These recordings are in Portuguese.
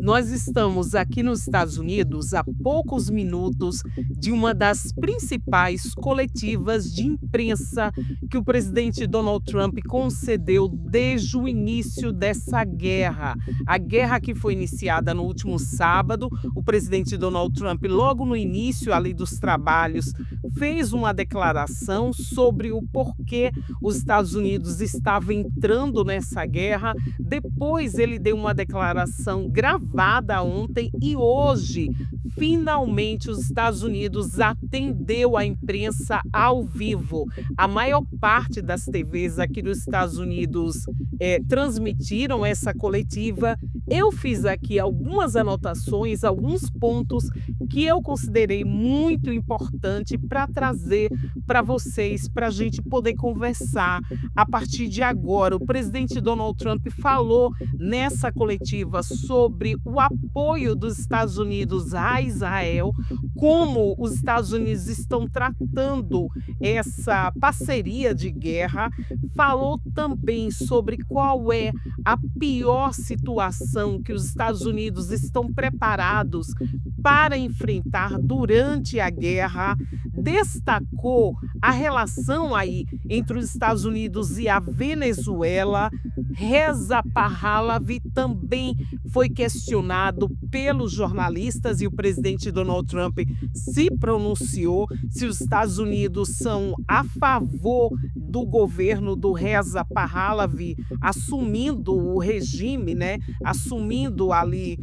Nós estamos aqui nos Estados Unidos a poucos minutos de uma das principais coletivas de imprensa que o presidente Donald Trump concedeu desde o início dessa guerra. A guerra que foi iniciada no último sábado, o presidente Donald Trump, logo no início ali dos trabalhos, fez uma declaração sobre o porquê os Estados Unidos estavam entrando nessa guerra. Depois ele deu uma declaração gravada ontem e hoje, finalmente, os Estados Unidos atendeu a imprensa ao vivo. A maior parte das TVs aqui dos Estados Unidos transmitiram essa coletiva. Eu fiz aqui algumas anotações, alguns pontos que eu considerei muito importante para trazer para vocês, para a gente poder conversar a partir de agora. O presidente Donald Trump falou nessa coletiva sobre o apoio dos Estados Unidos a Israel, como os Estados Unidos estão tratando essa parceria de guerra. Falou também sobre qual é a pior situação que os Estados Unidos estão preparados para enfrentar durante a guerra. Destacou a relação aí entre os Estados Unidos e a Venezuela. Reza Pahlavi também foi questionado pelos jornalistas e o presidente Donald Trump se pronunciou se os Estados Unidos são a favor do governo do Reza Pahlavi, assumindo o regime, né? Assumindo ali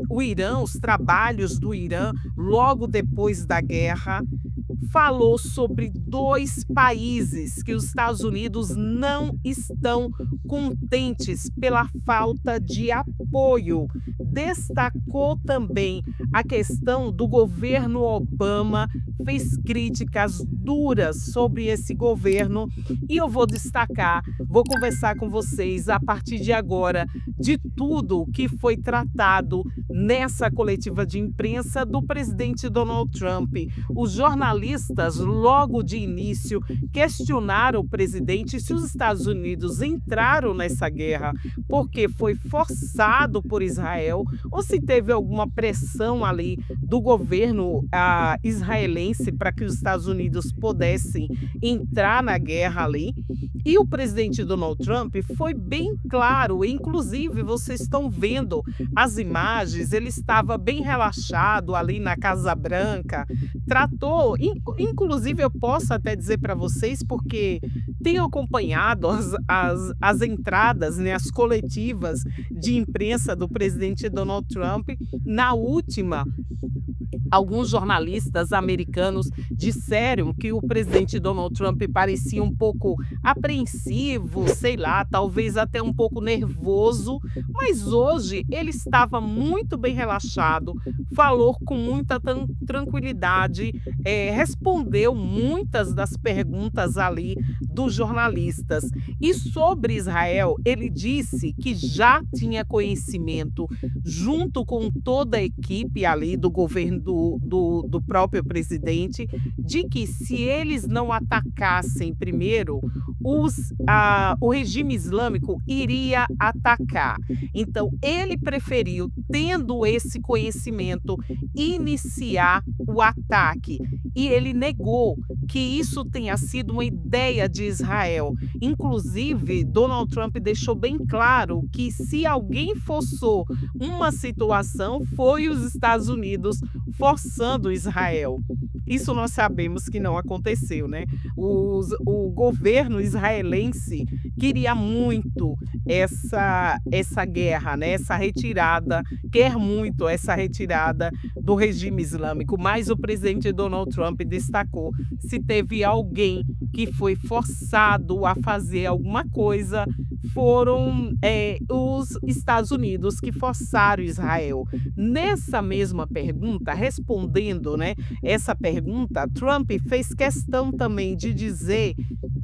o Irã, os trabalhos do Irã logo depois da guerra. Falou sobre dois países que os Estados Unidos não estão contentes pela falta de apoio. Destacou também a questão do governo Obama, fez críticas duras sobre esse governo e eu vou destacar, vou conversar com vocês a partir de agora de tudo que foi tratado nessa coletiva de imprensa do presidente Donald Trump. Os jornalistas, logo de início, questionaram o presidente se os Estados Unidos entraram nessa guerra porque foi forçado por Israel ou se teve alguma pressão ali do governo israelense para que os Estados Unidos pudessem entrar na guerra ali. E o presidente Donald Trump foi bem claro, inclusive vocês estão vendo as imagens, ele estava bem relaxado ali na Casa Branca, tratou, inclusive eu posso até dizer para vocês, porque tenho acompanhado as entradas, né, as coletivas de imprensa do presidente Donald Trump. Na última, alguns jornalistas americanos disseram que o presidente Donald Trump parecia um pouco apreensivo, sei lá, talvez até um pouco nervoso, mas hoje ele estava muito bem relaxado, falou com muita tranquilidade, respondeu muitas das perguntas ali dos jornalistas. E sobre Israel, ele disse que já tinha conhecimento, junto com toda a equipe ali do governo do próprio presidente, de que se eles não atacassem primeiro, o regime islâmico iria atacar. Então, ele preferiu, tendo esse conhecimento, iniciar o ataque. E ele negou que isso tenha sido uma ideia de Israel. Inclusive, Donald Trump deixou bem claro que se alguém forçou uma situação, foi os Estados Unidos forçando Israel. Isso nós sabemos que não aconteceu, né? O governo israelense queria muito essa guerra, né? Essa retirada, quer muito essa retirada do regime islâmico, mas o presidente Donald Trump destacou: se teve alguém que foi forçado a fazer alguma coisa, foram os Estados Unidos que forçaram Israel. Nessa mesma pergunta, respondendo, né, essa pergunta, Trump fez questão também de dizer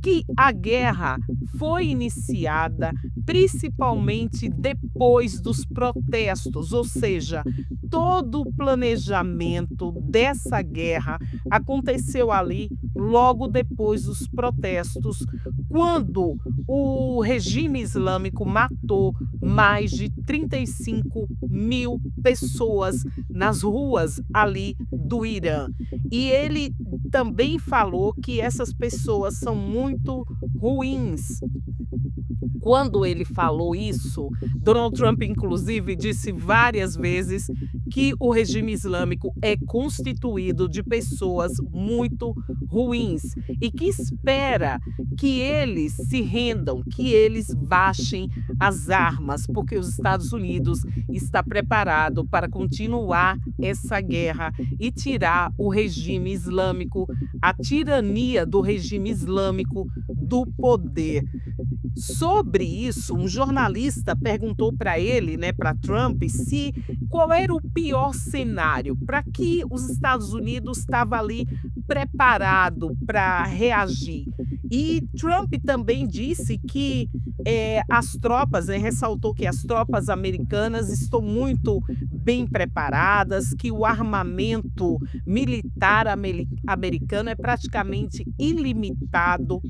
que a guerra foi iniciada principalmente depois dos protestos, ou seja, todo o planejamento fato dessa guerra aconteceu ali logo depois dos protestos, quando o regime islâmico matou mais de 35.000 pessoas nas ruas ali do Irã. E ele também falou que essas pessoas são muito ruins. Quando ele falou isso, Donald Trump, inclusive, disse várias vezes que o regime islâmico é constituído de pessoas muito ruins e que espera que eles se rendam, que eles baixem as armas, porque os Estados Unidos está preparado para continuar essa guerra e tirar o regime islâmico, a tirania do regime islâmico do poder. Sobre isso, um jornalista perguntou para ele, né, para Trump, se qual era o pior cenário, para que os Estados Unidos estava ali preparado para reagir. E Trump também disse que as tropas, ressaltou que as tropas americanas estão muito bem preparadas, que o armamento militar americano é praticamente ilimitado,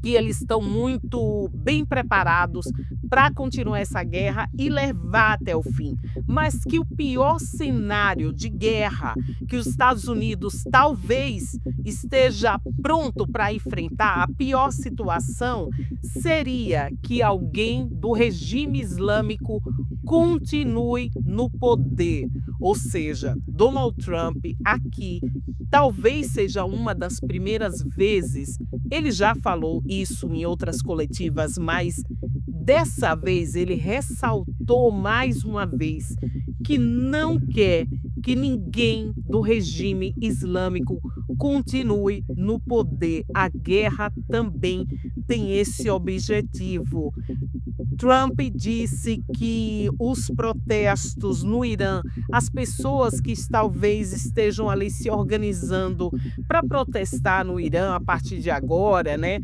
que eles estão muito bem preparados para continuar essa guerra e levar até o fim, mas que o pior cenário de guerra que os Estados Unidos talvez esteja pronto para enfrentar, a pior situação seria que alguém do regime islâmico continue no poder, ou seja, Donald Trump aqui talvez seja uma das primeiras vezes. Ele já falou isso em outras coletivas, mas dessa vez ele ressaltou mais uma vez que não quer que ninguém do regime islâmico continue no poder. A guerra também tem esse objetivo. Trump disse que os protestos no Irã, as pessoas que talvez estejam ali se organizando para protestar no Irã a partir de agora, né,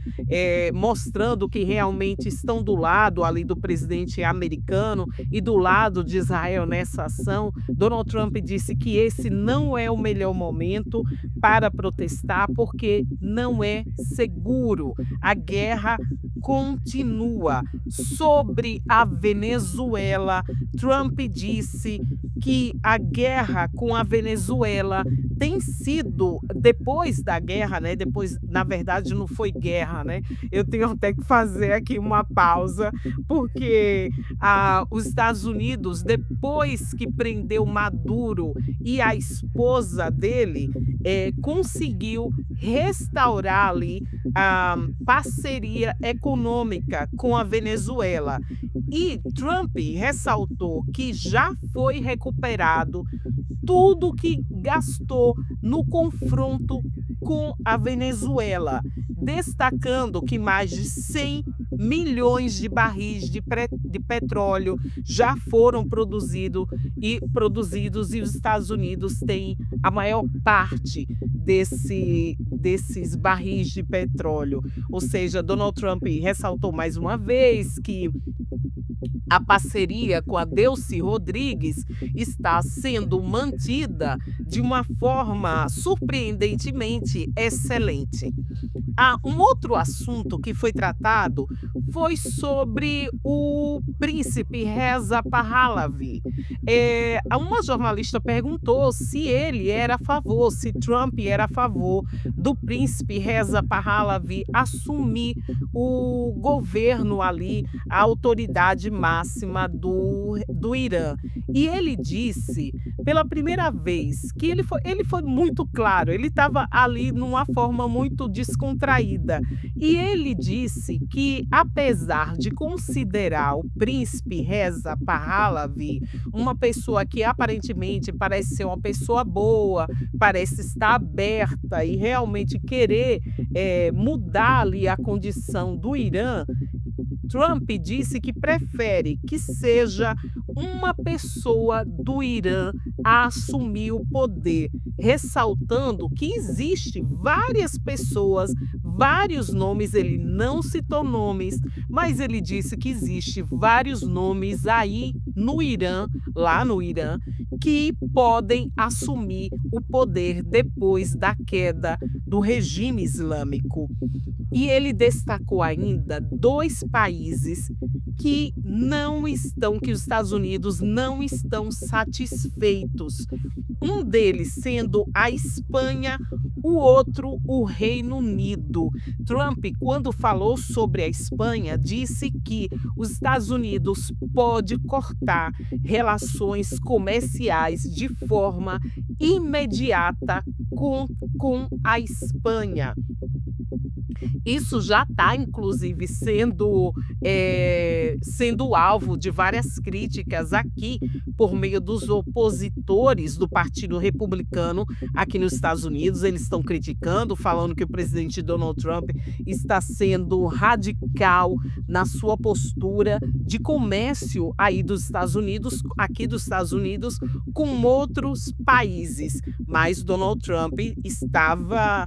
mostrando que realmente estão do lado ali do presidente americano e do lado de Israel nessa ação. Donald Trump disse que esse não é o melhor momento para protestar, porque não é seguro. A guerra continua. Sobre a Venezuela, Trump disse que a guerra com a Venezuela tem sido, depois da guerra, né? Depois, na verdade, não foi guerra, né? Eu tenho até que fazer aqui uma pausa, porque os Estados Unidos, depois que prendeu Maduro e a esposa dele, conseguiu restaurar ali a parceria econômica com a Venezuela. E Trump ressaltou que já foi recuperado tudo que gastou no confronto com a Venezuela, destacando que mais de 100 milhões de barris de petróleo já foram produzidos e os Estados Unidos têm a maior parte desses barris de petróleo. Ou seja, Donald Trump ressaltou mais uma vez que a parceria com a Delcy Rodrigues está sendo mantida de uma forma surpreendentemente excelente. Um outro assunto que foi tratado foi sobre o príncipe Reza Pahlavi. Uma jornalista perguntou se ele era a favor, se Trump era a favor do príncipe Reza Pahlavi assumir o governo ali, a autoridade máxima do Irã. E ele disse, pela primeira vez, que ele foi muito claro, ele estava ali numa forma muito descontraída. E ele disse que, apesar de considerar o príncipe Reza Pahlavi uma pessoa que aparentemente parece ser uma pessoa boa, parece estar aberta e realmente querer mudar ali a condição do Irã, Trump disse que prefere que seja uma pessoa do Irã a assumir o poder, ressaltando que existe várias pessoas, vários nomes, ele não citou nomes, mas ele disse que existe vários nomes aí no Irã, lá no Irã, que podem assumir o poder depois da queda do regime islâmico. E ele destacou ainda 2 países que os Estados Unidos não estão satisfeitos. Um deles sendo a Espanha, o outro o Reino Unido. Trump, quando falou sobre a Espanha, disse que os Estados Unidos pode cortar relações comerciais de forma imediata com a Espanha. Isso já está, inclusive, sendo alvo de várias críticas aqui por meio dos opositores do Partido Republicano aqui nos Estados Unidos. Eles estão criticando, falando que o presidente Donald Trump está sendo radical na sua postura de comércio aí dos Estados Unidos, aqui dos Estados Unidos, com outros países. Mas Donald Trump estava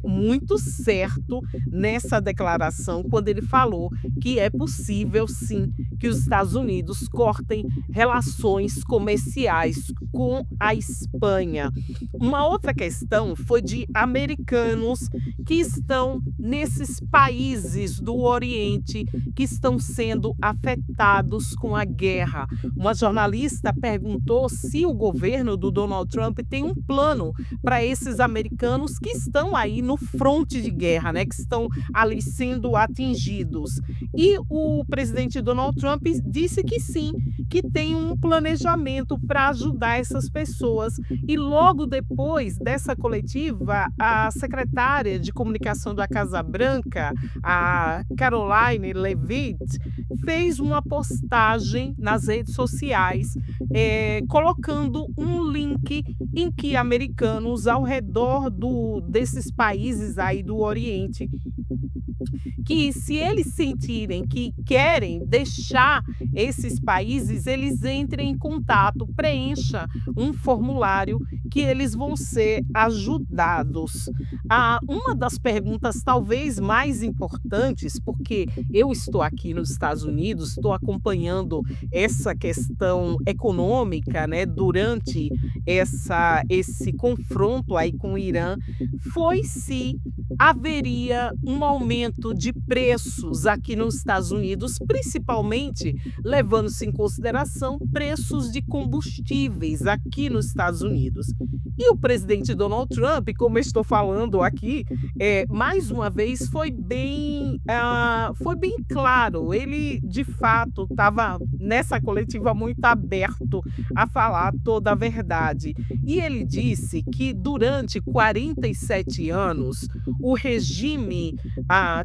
muito certo nessa declaração quando ele falou que é possível sim que os Estados Unidos cortem relações comerciais com a Espanha. Uma outra questão foi de americanos que estão nesses países do Oriente que estão sendo afetados com a guerra. Uma jornalista perguntou se o governo do Donald Trump tem um plano para esses americanos que estão aí no fronte de guerra, né, que estão ali sendo atingidos. E o presidente Donald Trump disse que sim, que tem um planejamento para ajudar essas pessoas. E logo depois dessa coletiva, a secretária de comunicação da Casa Branca, a Caroline Leavitt, fez uma postagem nas redes sociais, colocando um link em que americanos ao redor desses países aí do Oriente, que se eles sentirem que querem deixar esses países, eles entrem em contato, preencha um formulário que eles vão ser ajudados. Uma das perguntas talvez mais importantes, porque eu estou aqui nos Estados Unidos, estou acompanhando essa questão econômica, né, durante esse confronto aí com o Irã, foi se haveria um aumento de preços aqui nos Estados Unidos, principalmente levando-se em consideração preços de combustíveis aqui nos Estados Unidos. E o presidente Donald Trump, como eu estou falando aqui, mais uma vez foi bem claro. Ele, de fato, estava nessa coletiva muito aberto a falar toda a verdade. E ele disse que durante 47 anos, o regime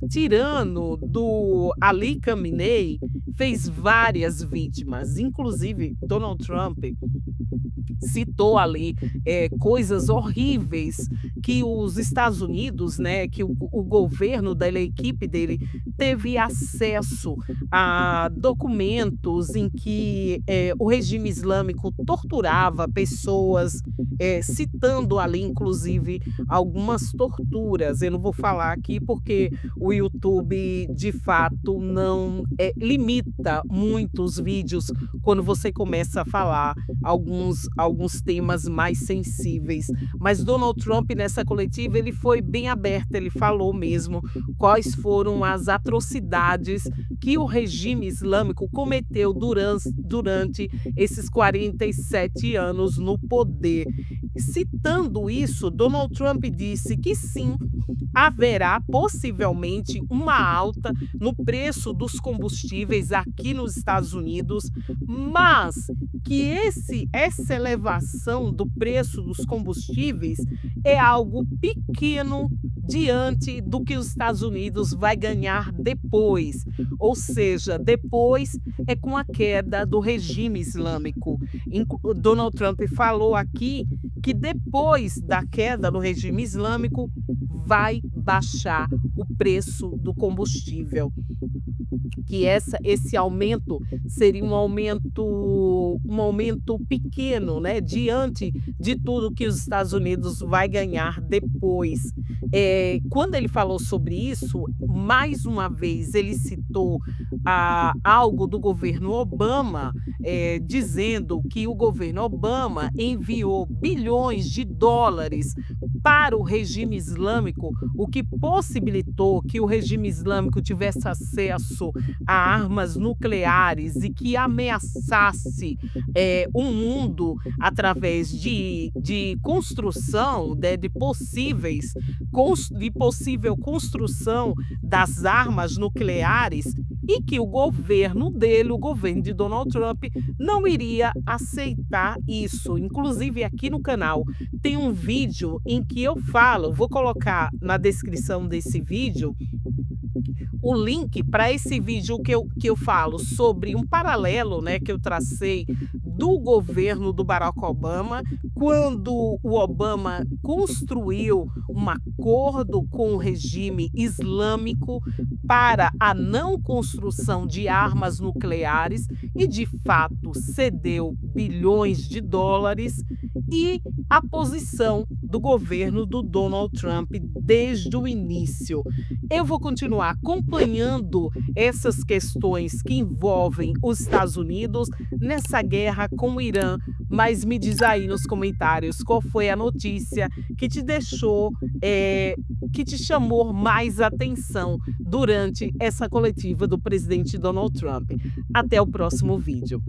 tirano do Ali Khamenei fez várias vítimas, inclusive Donald Trump citou ali coisas horríveis que os Estados Unidos, né, que o governo da equipe dele teve acesso a documentos em que o regime islâmico torturava pessoas, citando ali, inclusive, algumas torturas. Eu não vou falar aqui porque o YouTube, de fato, não limita muito os vídeos quando você começa a falar alguns temas mais sensíveis. Mas Donald Trump, nessa coletiva, ele foi bem aberto, ele falou mesmo quais foram as atrocidades que o regime islâmico cometeu durante esses 47 anos no poder. Citando isso, Donald Trump disse que sim, haverá possivelmente uma alta no preço dos combustíveis aqui nos Estados Unidos, mas que essa elevação do preço dos combustíveis é algo pequeno diante do que os Estados Unidos vai ganhar depois, ou seja, depois é com a queda do regime islâmico. Donald Trump falou aqui que depois da queda do regime islâmico vai baixar o preço do combustível, que esse aumento seria um aumento pequeno, né, diante de tudo que os Estados Unidos vai ganhar depois. Quando ele falou sobre isso, mais uma vez ele citou algo do governo Obama, dizendo que o governo Obama enviou bilhões de dólares para o regime islâmico, o que possibilitou que o regime islâmico tivesse acesso a armas nucleares e que ameaçasse, o mundo através de construção, né, de possível construção das armas nucleares, e que o governo dele, o governo de Donald Trump, não iria aceitar isso. Inclusive, aqui no canal tem um vídeo em que eu falo, vou colocar na descrição desse vídeo o link para esse vídeo que eu falo sobre um paralelo, né, que eu tracei do governo do Barack Obama, quando o Obama construiu um acordo com o regime islâmico para a não construção de armas nucleares e, de fato, cedeu bilhões de dólares, e a posição do governo do Donald Trump desde o início. Eu vou continuar acompanhando essas questões que envolvem os Estados Unidos nessa guerra com o Irã, mas me diz aí nos comentários qual foi a notícia que te deixou, que te chamou mais atenção durante essa coletiva do presidente Donald Trump. Até o próximo vídeo.